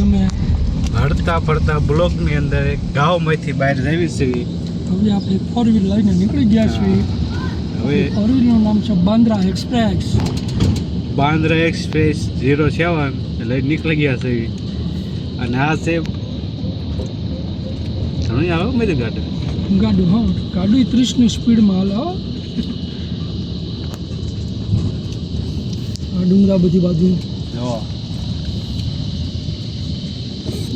અમે હડતા ફરતા બ્લોકની અંદર એક ગામમાંથી બહાર આવી છે. હવે આપણે 4 વ્હીલ લઈને નીકળી ગયા છીએ. હવે 4 વ્હીલનું નામ છે બાંદ્રા એક્સપ્રેસ. બાંદ્રા એક્સપ્રેસ 07 લઈને નીકળી ગયા છે. અને આ છે ઘણી આવે મેં ગાડી ગાડી 30ની સ્પીડમાં હાલે હો. આ ડુંગરા બધી બાજુ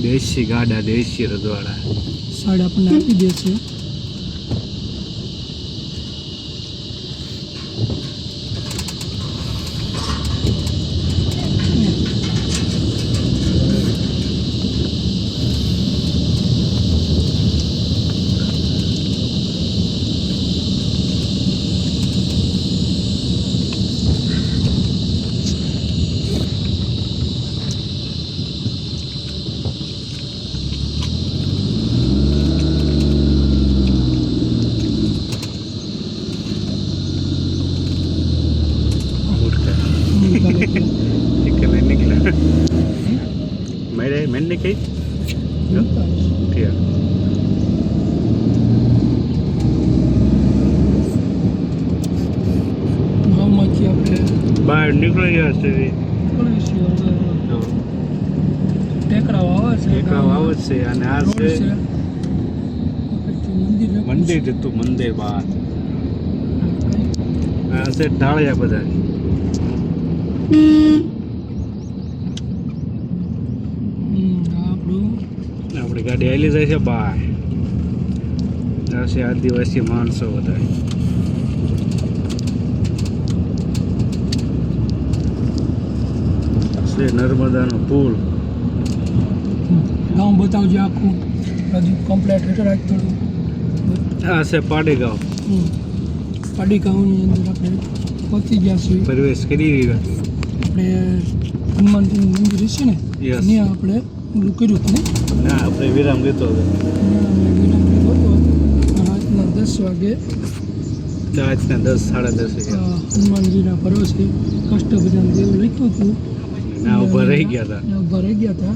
દેશી ગાડા, દેશી રજવાડા સાઈડ આપણને આપી દે છે. मैंने कही ગામમાંથી આપણે બહાર નીકળી ગયા છે. ટેકરાઓ આવે છે, અને આ રોડ છે છે. મંદિર જતું મંદિર બહાર. આ છે ઢાળિયા બધા. આપણી ગાડી આવેલી જાય છે બહાર. આ છે આદિવાસી માણસો બધા. છે નર્મદાનો પુલ. ગામ બતાવજો આખું હજુ કમ્પ્લેટ હેઠળ રાખ થોડું. આ છે પાડીગાંવ. પાડીગાંવની અંદર આપણે પહોંચી ગયા છીએ. પ્રવેશ કરી રહ્યા. આપણે હનુમાનજીનું મંદિર છે ને ત્યાં આપણે ઓલું કર્યું હતું ને. ના, આપણે વિરામ લીધો હતો. વિરામ લીધો હતો. રાતના 10 વાગે રાતના 10 સાડા 10 હનુમાનજીના ભરોસે કષ્ટભંજન દેવ લખ્યું હતું. ના ઉભા રહી ગયા હતા.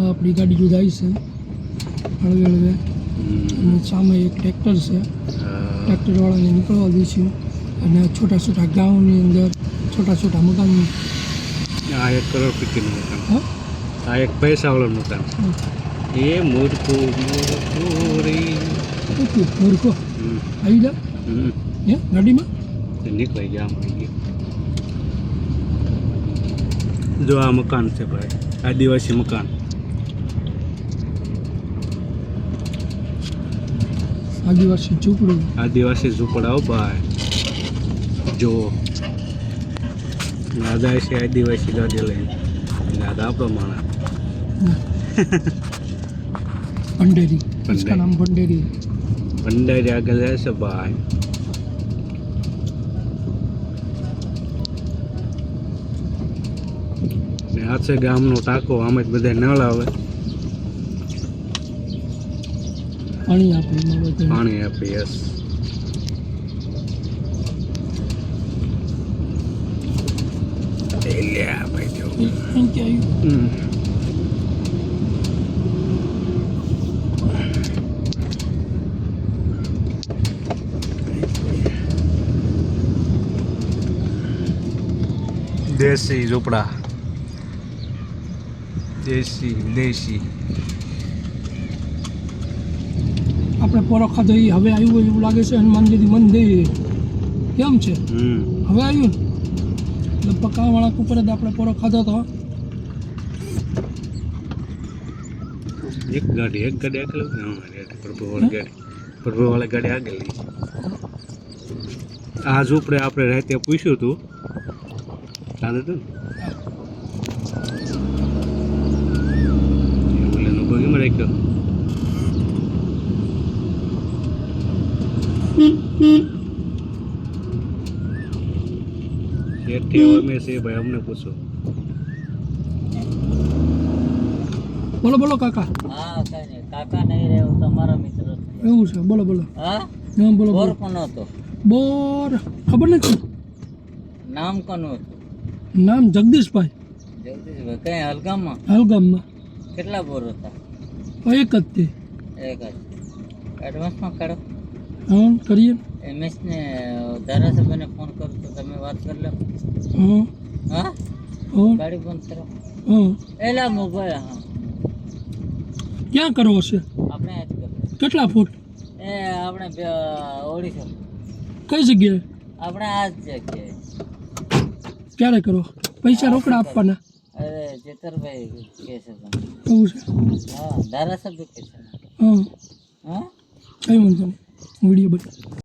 આપણી ગાડી જો જાય છે હળવે અને સામે એક ટ્રેક્ટર છે. ટ્રેક્ટરવાળાને નીકળવા દઈશું. અને છોટા ગામની અંદર છોટા મકાન. આ 1 કરોડપતિનું મકાન. આ એક પૈસાવાળું મકાન. એ મૂર્ખો આવી જા ગાડીમાં નીકળી ગયા. જો આ મકાન છે ભાઈ, આદિવાસી મકાન. આદિવાસી ઝૂંપડા ભાઈ. જો આ જાય છે આદિવાસી ગાડી લઈને. યાદ આપણો માણસ ભંડેરી. इसका नाम भंडेरी આગળ જાય છે ભાઈ. ને આ છે ગામનો ટાંકો. આમ જ બધા નળ આવે, પાણી આપે. યસ. દેશી ઝૂંપડા. દેશી આપણે પોરો ખાધો એ હવે આવ્યું હોય એવું લાગે છે. હનુમાનજી મંદિર કેમ છે? હવે આવ્યું ને પકાવાળા ઉપર જ આપણે પોરો ખાધો હતો. એક ગાડી આગળ. પ્રભુવાળી ગાડી આગળ. આ ઝૂંપડે આપણે રાતે પૂછ્યું હતું. ચાલે હતું ને બગીમાં રાખ્યો. અમે છે ભાઈ, અમને પૂછો. બોલો કાકા. હા કઈ નહીં, કાકા નહીં રહે તમારા મિત્ર. એવું છે? બોલો. હા બોલો. બોર કોનો હતો? બોર ખબર નથી. નામ કોનું હતું? નામ જગદીશભાઈ, જગદીશભાઈ. કઈ હલગામમાં? હાલગામમાં. કેટલા બોર હતા? એક જ તે. એક જ. એડવાન્સમાં કાઢો. હા કરીએ ને. એમએસને ધારાસભ્યને ફોન કરો તો તમે વાત કરી લો. હા હા, હા ગાડી બંધ કરો. હા. એલા મોબાઈલ. હા, ક્યાં કરવો છે? આપણે આજ કરો. કેટલા ફૂટ? એ આપણે ઓડિશો. કઈ જગ્યાએ? આપણે આ જ જગ્યાએ. ક્યારે કરો? પૈસા રોકડા આપવાના? અરે જેતરભાઈ કે છે તમે. એવું છે? હા, ધારાસભ્ય કે છે. હા હા, કઈ વાંધો નહીં, વિડીયો બની.